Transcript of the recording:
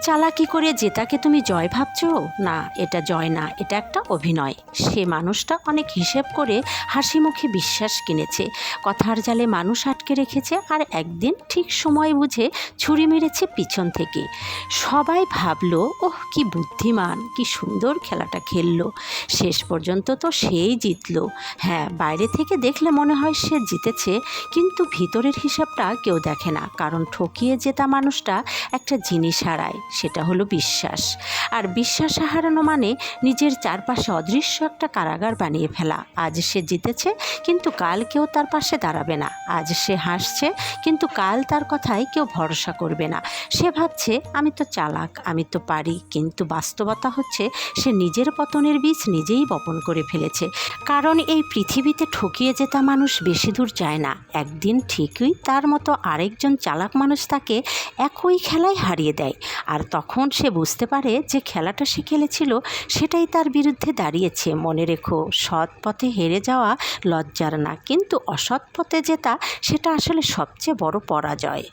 চালাকি করে জেতাকে তুমি জয় ভাবছো? না, এটা জয় না, এটা একটা অভিনয়। সে মানুষটা অনেক হিসেব করে হাসি মুখে বিশ্বাস কিনেছে, কথার জালে মানুষ আটকে রেখেছে, আর একদিন ঠিক সময় বুঝে ছুরি মেরেছে পিছন থেকে। সবাই ভাবলো, ওহ কি বুদ্ধিমান, কি সুন্দর খেলাটা খেললো। শেষ পর্যন্ত তো সেই জিতলো। হ্যাঁ, বাইরে থেকে দেখলে মনে হয় সে জিতেছে, কিন্তু ভিতরের হিসাবটা কেউ দেখে না, কারণ ঠকিয়ে জেতা মানুষটা একটা জিনিস হারায়, সেটা হলো বিশ্বাস। আর বিশ্বাস হারানো মানে নিজের চারপাশে অদৃশ্য একটা কারাগার বানিয়ে ফেলা। আজ সে জিতেছে, কিন্তু কাল কেউ তার পাশে দাঁড়াবে না। আজ সে হাসছে, কিন্তু কাল তার কথায় কেউ ভরসা করবে না। সে ভাবছে আমি তো চালাক, আমি তো পারি, কিন্তু বাস্তবতা হচ্ছে সে নিজের পতনের বীজ নিজেই বপন করে ফেলেছে। কারণ এই পৃথিবীতে ঠকিয়ে জেতা মানুষ বেশি দূর যায় না। একদিন ঠিকই তার মতো আরেকজন চালাক মানুষ তাকে একই খেলায় হারিয়ে দেয়, আর তখন সে বুঝতে পারে যে খেলাটা সে খেলেছিল সেটাই তার বিরুদ্ধে দাঁড়িয়েছে। মনে রেখো, সৎ পথে হেরে যাওয়া লজ্জার না, কিন্তু অসৎ পথে জেতা সেটা আসলে সবচেয়ে বড় পরাজয়।